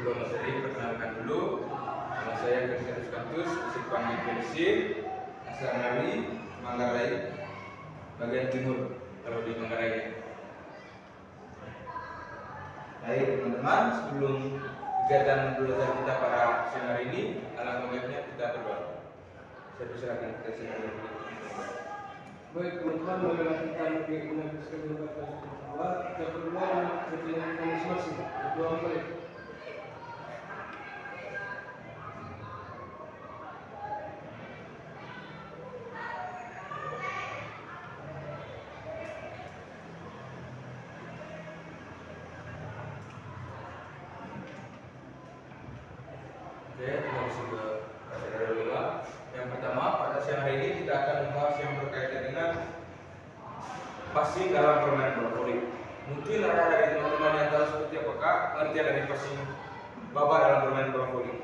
sebelum materi, perkenalkan dulu. Nama saya Christianus Kantus, Psikologi Polisi, asal dari Manggarai, bagian timur kalau di Manggarai. Baik teman-teman, sebelum kegiatan belajar kita pada siang hari ini, alangkah baiknya kita berdoa. Saya persilakan kita silakan. Baik teman-teman, marilah kita bagaimana sekali berkata Allah. Kita berdoa kepentingan kita masing-masing. Berdoa baik. Oke, kita masuk ke acara dulu. Yang pertama, pada siang hari ini kita akan membahas yang berkaitan dengan passing dalam permainan bola voli. Mungkin ada dari teman-teman yang tahu seperti apakah artian dari passing baba dalam permainan bola voli.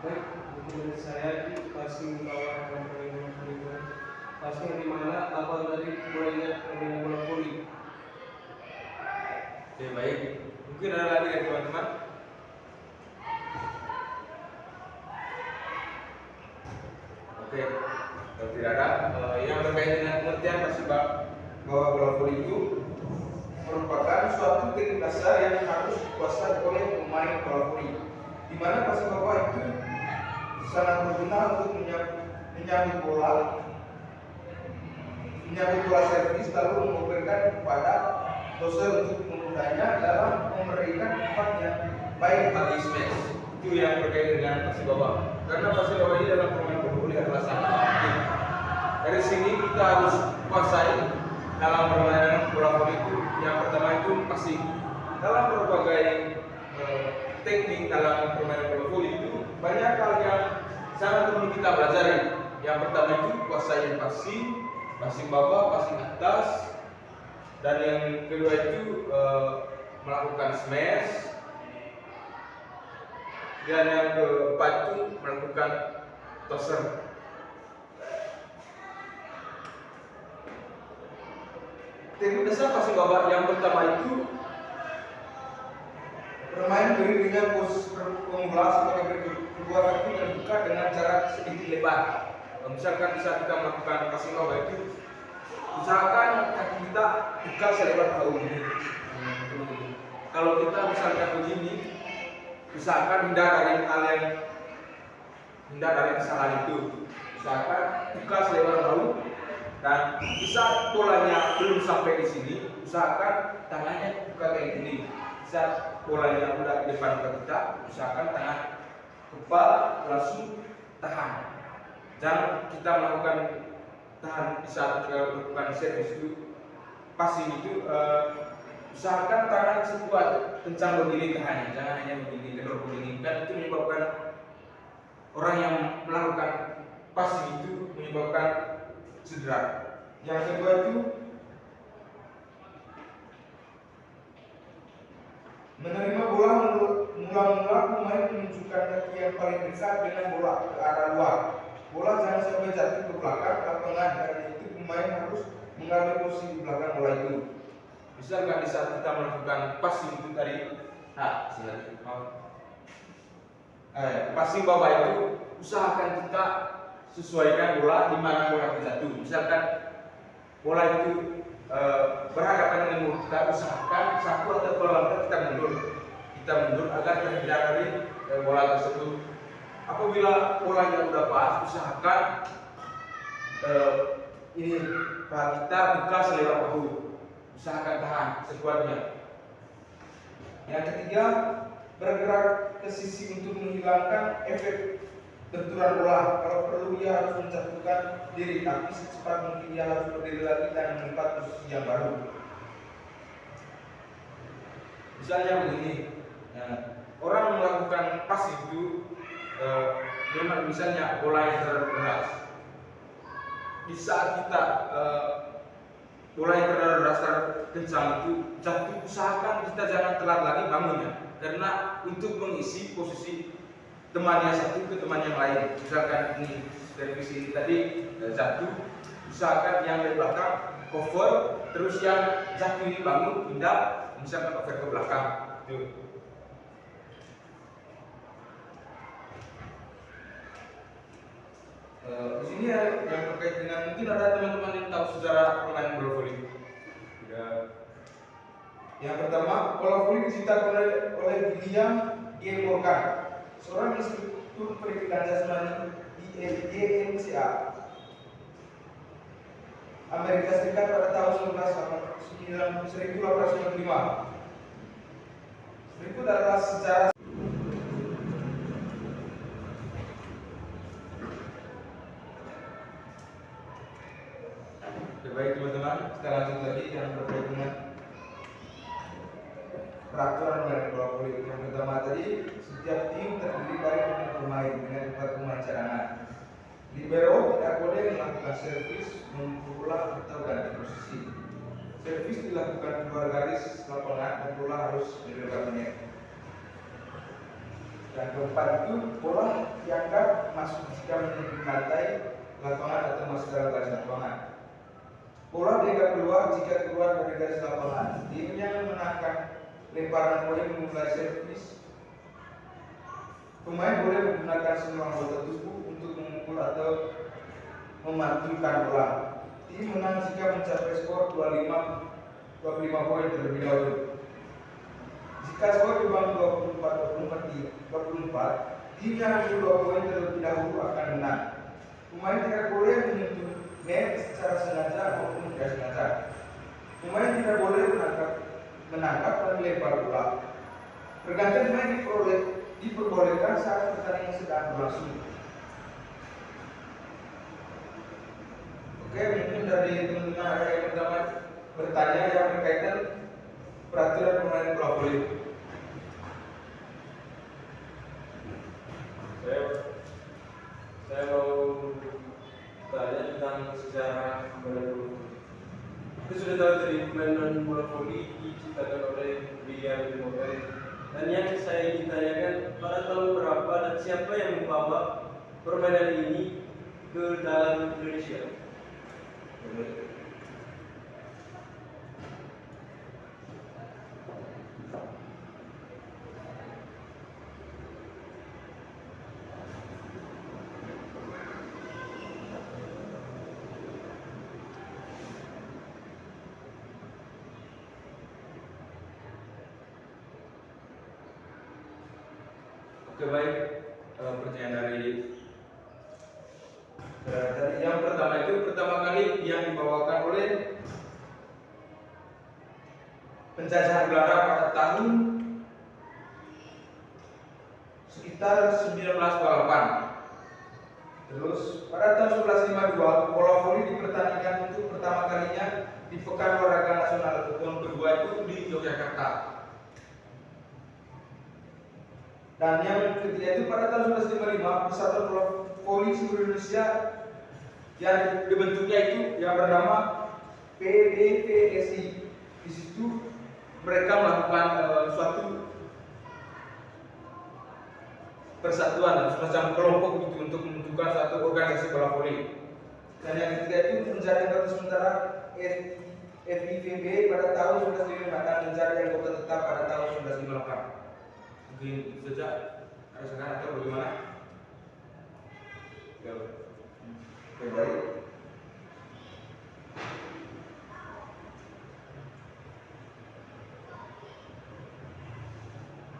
Baik, menurut saya di passing bawah dan permainan voli. Passing di mana awal dari mulainya permainan bola voli. Oke, baik. Mungkin ada lagi dari teman-teman. Oke, kalau tidak ada, yang berkaitan dengan pengertian passing bawah bola voli itu merupakan suatu teknik dasar yang harus dikuasai oleh pemain bola voli, di mana passing bawah itu sangat berguna untuk menyambut bola servis lalu memberikan kepada doser untuk memudahnya dalam memberikan umpan yang baik bagi smash. Itu yang berkaitan dengan passing bawah. Karena passing bawah ini dalam permainan bola voli adalah sangat penting. Dari sini kita harus kuasai dalam permainan bola voli itu. Yang pertama itu passing. Dalam berbagai teknik dalam permainan bola voli itu banyak hal yang sangat perlu kita pelajari. Yang pertama itu kuasai passing bawah, passing atas, dan yang kedua itu melakukan smash, dan yang keempat itu melakukan tosser. Teknik dasar passing bawah yang pertama itu bermain berdiri dengan posisi pemula sebagai berikut. Kedua kaki terbuka dengan jarak sedikit lebar. Misalkan saat kita melakukan passing bawah itu, usahakan kaki kita buka selebar bahu ini. Kalau kita misalkan begini, usahakan hindar dari kesalahan itu. Usahakan buka selebar bahu, dan saat bolanya belum sampai di sini, usahakan tangannya buka kayak gini. Saat bolanya udah di depan kita, usahakan tangan kepal langsung tahan. Jangan kita melakukan tahan di saat kita melakukan servis itu, passing itu, usahakan tangan sekuat kencang begini tahannya, jangan hanya begini kendor begini, kan itu menyebabkan orang yang melakukan passing itu menyebabkan cedera. Yang kedua itu menerima bola, mula-mula pemain menunjukkan kaki yang paling dekat dengan bola ke arah luar. Bola jangan sampai jatuh ke belakang lapangan, karena itu pemain harus mengambil posisi di belakang bola itu. Misalkan di saat kita melakukan passing itu tadi, passing bawah itu usahakan kita sesuaikan bola di mana bola itu jatuh. Misalkan bola itu berhadapan dengan mulut kita, usahakan satu atau dua langkah kita mundur agar terhindar dari bola tersebut. Apabila bolanya udah pas, usahakan kita buka selebar bahu, usahakan tahan sekuatnya. Yang ketiga, bergerak ke sisi untuk menghilangkan efek benturan bola. Kalau perlu ia harus menjatuhkan diri, tapi secepat mungkin ia harus berdiri lagi dan menempat posisi yang baru. Misalnya begini, orang melakukan pas itu, memang misalnya bola yang terlalu keras. Di saat kita bola yang terlalu keras kencang itu jatuh, usahakan kita jangan telat lagi bangunnya, karena untuk mengisi posisi temannya satu ke teman yang lain. Misalkan ini servis ini tadi jatuh, usahakan yang dari belakang cover, terus yang jatuh ini bangun pindah, misalkan cover ke belakang. Tuh. Di sini ya, yang terkait dengan mungkin ada teman-teman yang tahu sejarah permainan bola voli. Ya. Yang pertama, bola voli diciptakan oleh William G. Morgan, seorang instruktur pendidikan jasmani di YMCA Amerika Serikat pada tahun 1895. Berikut adalah sejarah. Baik teman-teman, kita lanjut lagi yang terkait dengan peraturan dari bola voli. Yang pertama tadi, setiap tim terdiri dari 6 pemain dengan 4 pemain cadangan. Libero tidak boleh melakukan servis, membola atau ganti posisi. Servis dilakukan di luar garis lapangan dan bola harus dilewati net. Dan keempat itu, bola dianggap masuk jika menyentuh lantai lapangan atau masuk dalam garis lapangan. Bola dianggap keluar jika keluar dari garis lapangan. Tim yang menangkan lemparan boleh memulai servis. Pemain boleh menggunakan semua anggota tubuh untuk memukul atau memantulkan bola. Tim menang jika mencapai skor 25 poin terlebih dahulu. Jika skor dibangun 24, tim yang menang 2 poin terlebih dahulu akan menang. Pemain tidak boleh menyentuh net secara sengaja maupun tidak sengaja. Pemain tidak boleh menangkap dan melempar bola. Pergantian pemain diperbolehkan saat pertandingan sedang berlangsung. Oke, mungkin dari teman-teman ada yang pertama bertanya yang berkaitan peraturan permainan bola voli. Saya mau tanya tentang sejarah bola voli. Kita sudah tahu dari permainan bola voli diciptakan oleh William G. Morgan. Dan yang saya ingin tanyakan, pada tahun berapa dan siapa yang membawa permainan ini ke dalam Indonesia? Oke, baik, pertanyaan dari yang pertama itu pertama kali yang dibawakan oleh penjajahan Belanda pada tahun sekitar 1928. Terus pada tahun 1952 bola voli dipertandingkan untuk pertama kalinya di Pekan Olahraga Nasional tahun kedua itu di Yogyakarta. Dan yang ketiga itu pada tahun 1955 Persatuan Bola Voli seluruh Indonesia yang dibentuknya itu yang bernama PBVSI. Di situ mereka melakukan suatu persatuan, semacam kelompok gitu untuk membentukkan suatu organisasi bola voli. Dan yang ketiga itu menjadi anggota sementara FIVB pada tahun 1955 dan menjadi anggota tetap pada tahun 1958. Mungkin itu saja. Ada sekarang atau bagaimana? Oke, baik.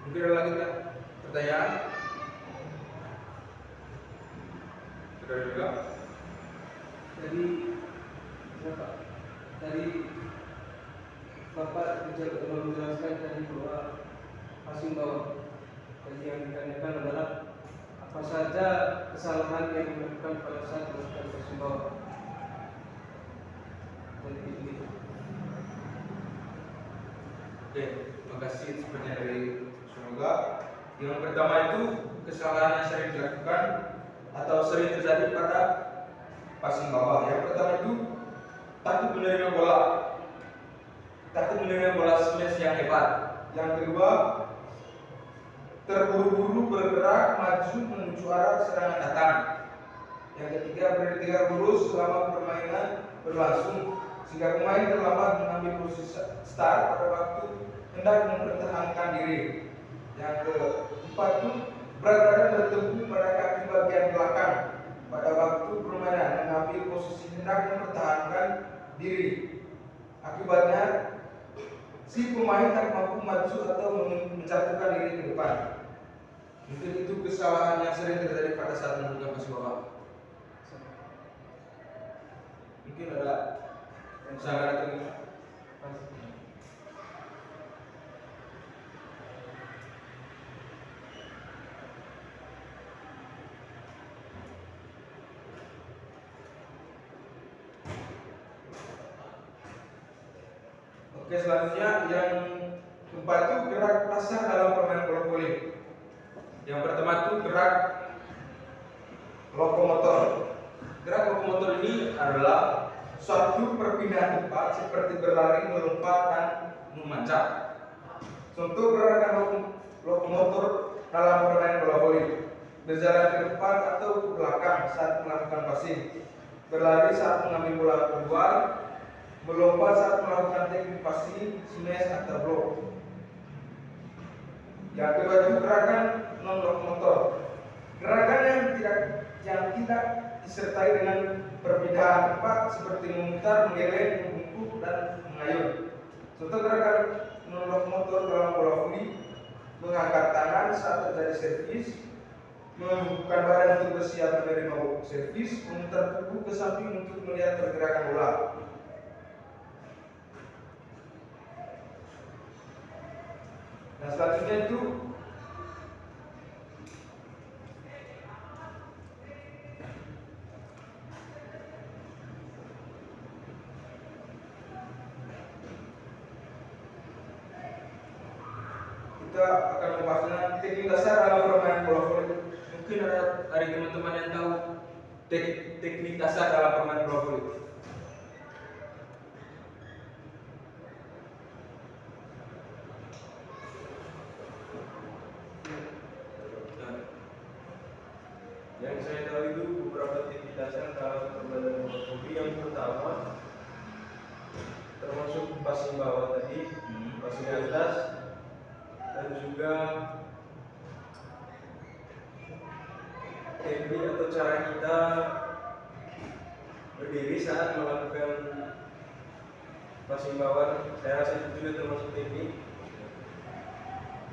Mungkin ada lagi tak pertanyaan? Sudah juga? Tadi Bapak menjelaskan tadi bahwa passing bawah. Jadi yang ditanyakan adalah apa saja kesalahan yang dilakukan pada saat melakukan passing bawah. Oke, terima kasih sebenarnya dari semoga. Yang pertama itu kesalahan yang sering dilakukan atau sering terjadi pada passing bawah. Yang pertama itu takut menerima bola, smash yang hebat. Yang kedua, terburu-buru bergerak maju menuju arah serangan datang. Yang ketiga, beri 3 guru selama permainan berlangsung sehingga pemain terlambat mengambil posisi start pada waktu hendak mempertahankan diri. Yang keempat itu, berada bertemu pada kaki bagian belakang pada waktu permainan mengambil posisi hendak mempertahankan diri. Akibatnya si pemain tak mampu maju atau menjatuhkan diri ke depan. Mungkin itu kesalahan yang sering terjadi pada saat membuka pasi bawah. Mungkin ada kesalahan atau Oke, selanjutnya yang keempat itu gerak dasar dalam permainan bola voli. Yang pertama itu gerak lokomotor. Gerak lokomotor ini adalah suatu perpindahan tempat seperti berlari, melompat, dan memanjat. Contoh gerakan lokomotor dalam permainan bola voli: berjalan ke depan atau ke belakang saat melakukan passing, berlari saat mengambil bola keluar, melompat saat melakukan teknik passing, smash atau block. Yang kedua itu gerakan non lokomotor. Gerakan yang tidak disertai dengan perpindahan tempat seperti memutar, menggeleng, membungkuk, dan mengayun. Contoh gerakan non lokomotor dalam bola voli: mengangkat tangan saat terjadi servis, membuka badan untuk bersiap menerima servis, memutar tubuh ke samping untuk melihat pergerakan bola. Nah, selanjutnya itu kita akan membahas teknik dasar dalam permainan bola voli. Mungkin ada dari teman-teman yang tahu teknik dasar dalam permainan bola voli. Yang saya tahu itu beberapa teknik dasar dalam permainan bola voli. Yang pertama termasuk passing bawah tadi, passing atas, dan juga teknik atau cara kita berdiri saat melakukan passing bawah. Saya rasa itu juga termasuk teknik.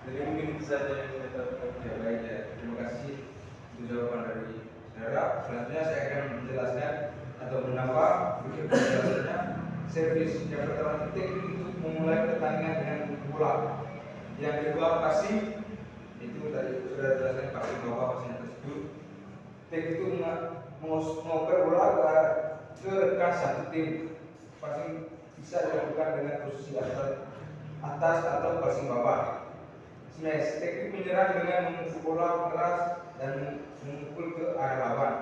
Jadi mungkin itu saja yang saya tahu. Ya, baik ya. Terima kasih untuk jawaban dari saudara. Selanjutnya saya akan menjelaskan atau menambah penjelasannya. Servis yang pertama, teknik untuk memulai pertandingan dengan bola. Yang kedua, passing. Itu tadi sudah dijelaskan, passing bawah, passing atas itu. Teknik itu mengoper bola ke rekan satu tim. Passing bisa dilakukan dengan posisi atas atau passing bawah. Smash, teknik menyerang dengan memukul bola keras dan memukul ke arah lawan.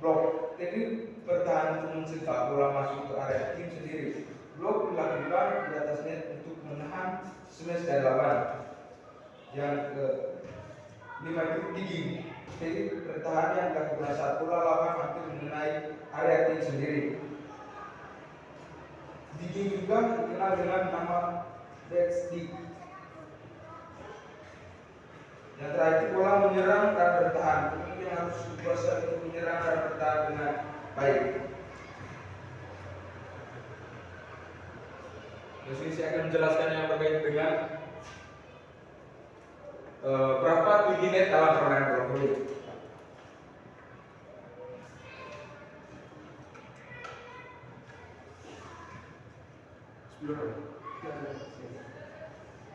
Block, teknik bertahan untuk mencegah bola masuk ke area tim sendiri. Block dilakukan di atas net untuk menahan smash dari lawan. Yang kelima itu digging, teknik bertahan yang dilakukan saat bola lawan hampir mengenai area tim sendiri. Digging juga dikenal dengan nama backstick. Yang terakhir, bola menyerang dan bertahan. Ini yang harus kuasa untuk menyerang dan bertahan dengan baik. Di sini saya akan menjelaskan yang berkaitan dengan berapa tinggi net dalam permainan bola voli.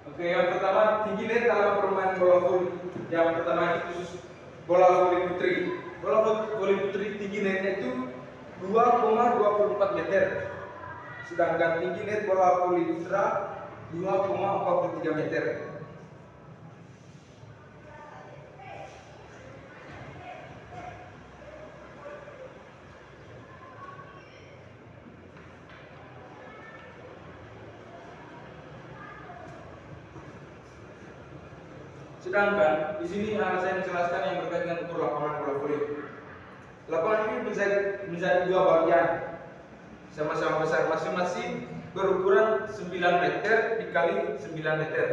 Oke, yang pertama tinggi net dalam permainan bola voli. Yang pertama itu khusus bola voli putri. Bola voli putri tinggi netnya itu 2,24 meter. Sedangkan tinggi net bola voli putra 2,43 meter. Sedangkan di sini saya menjelaskan yang berkaitan dengan ukur lapangan bola voli. Lapangan ini menjadi dua bagian, sama-sama besar, masing-masing berukuran 9 meter dikali 9 meter.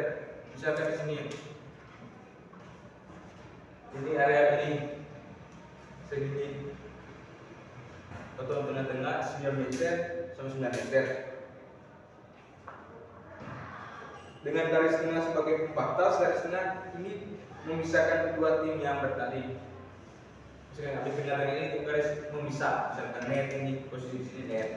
Misalkan di sini, ini area ini segini, potong tengah-tengah 9 meter sama 9 meter. Dengan garis tengah sebagai pembatas, garis tengah ini memisahkan kedua tim yang bertanding. Misalkan ambil tengah-tengah ini garis memisah, misalkan net ini posisi di sini net.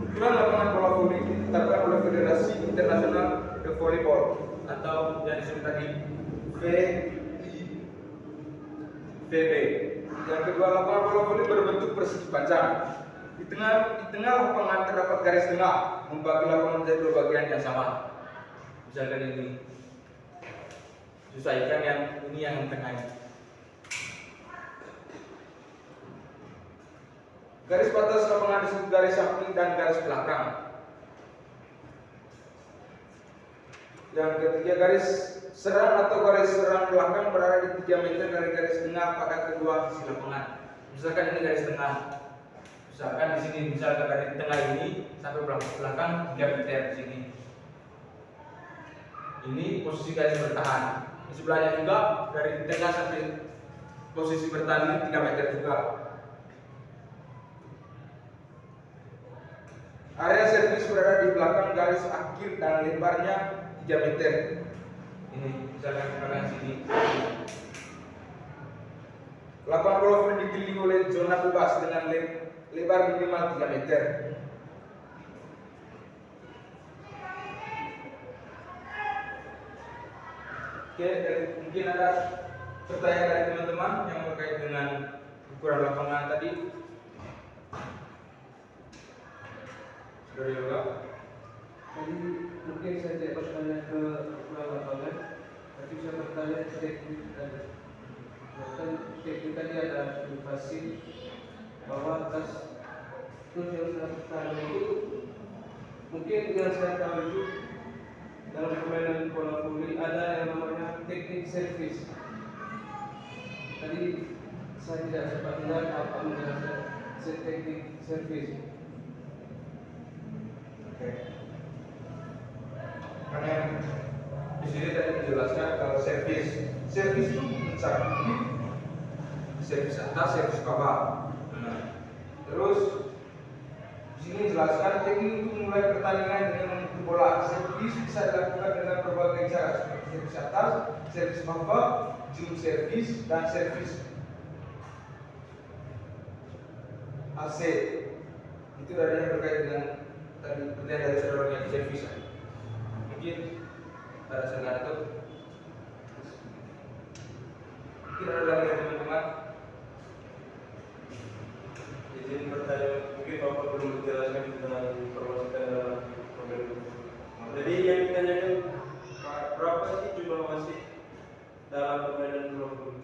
Ukuran lapangan bola voli ditetapkan oleh Federasi Internasional de Volleyball atau yang disebut tadi VB. Yang kedua, lapangan bola voli berbentuk persegi panjang. Di tengah lapangan terdapat garis tengah membagi lapangan menjadi dua bagian yang sama. Misalkan ini, sesuaikan yang ini yang tengah ini. Garis batas lapangan disebut garis samping dan garis belakang. Yang ketiga, garis serang atau garis serang belakang berada di 3 meter dari garis tengah pada kedua sisi lapangan. Misalkan ini garis tengah. Misalkan di sini, misalkan dari tengah ini sampai belakang 3 meter di sini. Ini posisi garis bertahan. Di sebelahnya juga dari tengah sampai posisi bertahan ini 3 meter juga. Area servis berada di belakang garis akhir dan lebarnya 3 meter. Ini misalkan di sini. Lapangan bola voli dikelilingi oleh zona bebas dengan lebar minimal 3 meter. Oke, mungkin ada pertanyaan dari teman-teman yang terkait dengan ukuran lapangan tadi. Dari Yoga. Tadi mungkin saya tidak bertanya ke ukuran lapangan, tapi saya bertanya ke teknik tadi. Bahkan teknik tadi ada inovasi bahwa atas terus yang saya bertanya itu mungkin yang saya tahu itu dalam permainan bola voli ada yang namanya teknik servis. Tadi saya tidak sempat dengar apa menjelaskan teknik servis. Karena di sini tadi dijelaskan kalau servis itu mencakup servis atas, servis bawah. Terus di sini dijelaskan teknik untuk mulai pertandingan dengan memukul bola. Servis bisa dilakukan dengan berbagai cara seperti servis atas, servis bawah, jump servis, dan servis AC. Itu adanya berkait dengan tadi pertanyaan dari saudara yang servis. Mungkin ada saudara itu. Mungkin ada lagi dari teman-teman. Izin bertanya, mungkin Bapak belum menjelaskan tentang perwasitan dalam program itu. Jadi yang ditanyakan berapa sih jumlah wasit dalam permainan bola voli?